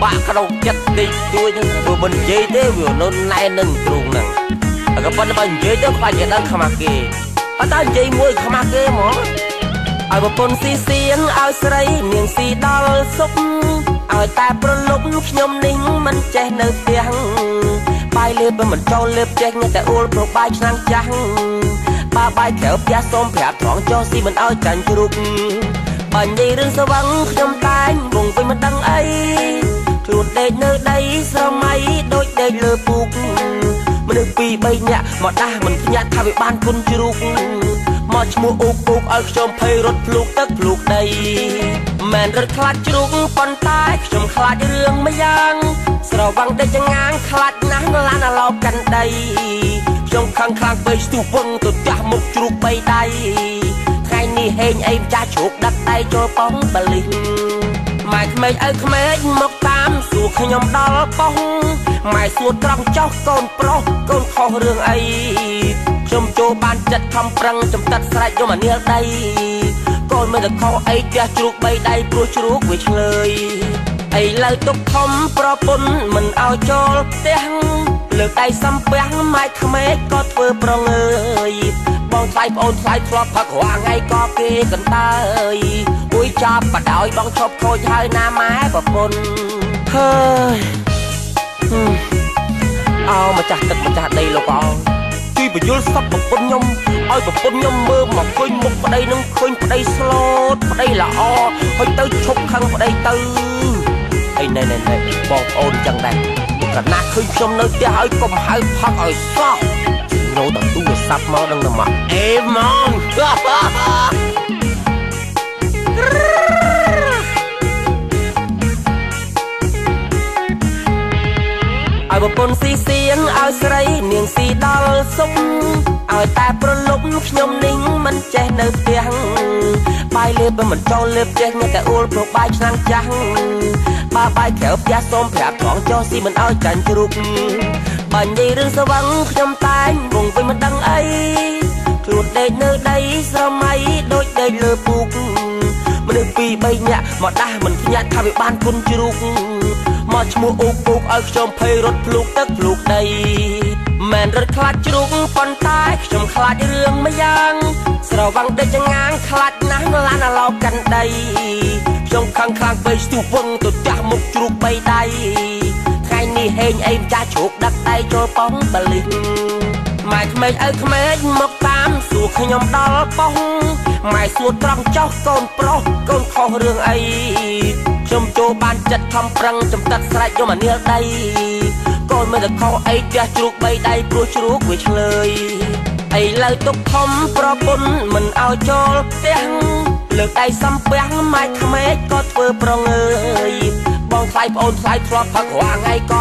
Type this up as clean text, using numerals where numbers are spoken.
បាក់ក្នុងចិត្តតិចតួចហ្នឹងព្រោះមិននិយាយទេវានៅណែនឹងទ្រូងហ្នឹងក៏ប៉ុន្តែបើនិយាយទៅខ្លាចតែដឹងខ្មាស់គេអត់តែនិយាយមួយខ្មាស់គេហ្មងឲ្យប្រពន្ធស៊ីសៀងឲ្យស្រីនាងស៊ីដល់សុខឲ្យតែប្រលប់ខ្ញុំនេះមិនចេះនៅផ្ទះបាយលេបមិនចូលលេបចេះតែអួលប្របាយឆ្នាំងចាស់បើបាយក្រៅផ្ទះសូមប្រាប់ត្រង់ចុះស៊ីមិនឲ្យចាញ់ជ្រូកបើនិយាយរឿងស្វឹងខ្ញុំតែងវងវិញមិនដឹងអីខ្លួនដេកនៅដីស្រមៃដូចដេកលើពូកមនុស្សពីរបីនាក់មកដាស់មិនភ្ញាក់ថាវាបានគុណជ្រូកមកឈ្មោះអ៊ូកឲ្យខ្ញុំភ័យរត់ភ្លូកទឹកភ្លូកដីមិនរត់ខ្លាចជ្រូកប៉ុន្តែខ្ញុំខ្លាចរឿងមួយយ៉ាងស្រវាំងដេកចងាងខ្លាចណាស់ឡានឡោកាន់ដីខ្ញុំខឹងខ្លាំងពេកស្ទុះវឹងទៅចាស់មុខជ្រូកបីដៃថ្ងៃនេះហេងអីម្ចាស់ជ្រូកដាក់ដៃចូលប៉ោះបលិសម៉ែក្មេងឪក្មេងមកតាមសួរខ្ញុំដល់ប៉ោះម៉ែសួរត្រង់ចោះកូនប្រុសកូនខុសរឿងអីខ្ញុំចូលបានចិត្តខំប្រឹងចំតិតស្រែកយកមកនាលដៃកូនមិនទៅខុសអីផ្ទះជ្រូកបីដៃព្រោះជ្រូកវាឆ្លើយឥឡូវទុកធំប្រពន្ធមិនឲ្យចូលផ្ទះលើកដៃសំពះម៉ែក្មេងក៏ធ្វើប្រងើយបងថ្លៃប្អូនថ្លៃធ្លាប់ផឹករាល់ថ្ងៃក៏គេកន្តើយអួយចាប់បដ ாய் បងឈប់ខូចហើយណាម៉ែប្រពន្ធហើយអោម្ចាស់ទឹកម្ចាស់ដីលោកអើទីបញ្យលសពប្រពន្ធខ្ញុំឲ្យប្រពន្ធខ្ញុំមើលមកឃើញមុខប្តីនឹងឃើញប្តីស្លូតប្តីល្អហើយទៅឈប់ខឹងប្តីទៅអីណែបងប្អូនចឹងដែរកណាឃើញខ្ញុំនៅផ្ទះឲ្យកុំហៅផឹកឲ្យសោះញោតទូរស័ព្ទមកនឹងតែមកអេម៉ងឲ្យប្រពន្ធស៊ីសៀងឲ្យស្រីនាងស៊ីដល់សុខឲ្យតែប្រលប់ខ្ញុំនេះមិនចេះនៅផ្ទះបាយលេបមិនចូលលេបចេះតែអួលប្របាយឆ្នាំងចាស់បើបាយក្រៅផ្ទះសូមប្រាប់ត្រង់ចុះស៊ីមិនឲ្យចាញ់ជ្រូកបើនិយាយរឿងស្វឹងខ្ញុំតែងវងវិញមិនដឹងអីខ្លួនដេកនៅដីស្រមៃដូចដេកលើពូកមនុស្សពីរបីនាក់មកដាស់មិនភ្ញាក់ថាវាបានគុណជ្រូកមកឈ្មោះអ៊ូកឲ្យខ្ញុំភ័យរត់ភ្លូកទឹកភ្លូកដីមិនរត់ខ្លាចជ្រូកប៉ុន្តែខ្ញុំខ្លាចរឿងមួយយ៉ាងស្រវាំងដេកចងាងខ្លាចណាស់ឡានឡោកាន់ដីខ្ញុំខឹងខ្លាំងពេកស្ទុះវឹងទៅចាស់មុខជ្រូកបីដៃថ្ងៃនេះហេងអីម្ចាស់ជ្រូកដាក់ដៃចូលប៉ោះបលិសម៉ែក្មេងឪក្មេងមកតាមសួរខ្ញុំដល់ប៉ោះម៉ែសួរត្រង់ចោះកូនប្រុសកូនខុសរឿងអីខ្ញុំចូលបានចិត្តខំប្រឹងចំតិតស្រែកយកមកនាលដៃកូនមិនទៅខុសអីផ្ទះជ្រូកបីដៃព្រោះជ្រូកវាឆ្លើយឥឡូវទុកធំប្រពន្ធមិនឲ្យចូលផ្ទះលើកដៃសំពះម៉ែក្មេងក៏ធ្វើប្រងើយបងថ្លៃប្អូនថ្លៃធ្លាប់ផឹករាល់ថ្ងៃក៏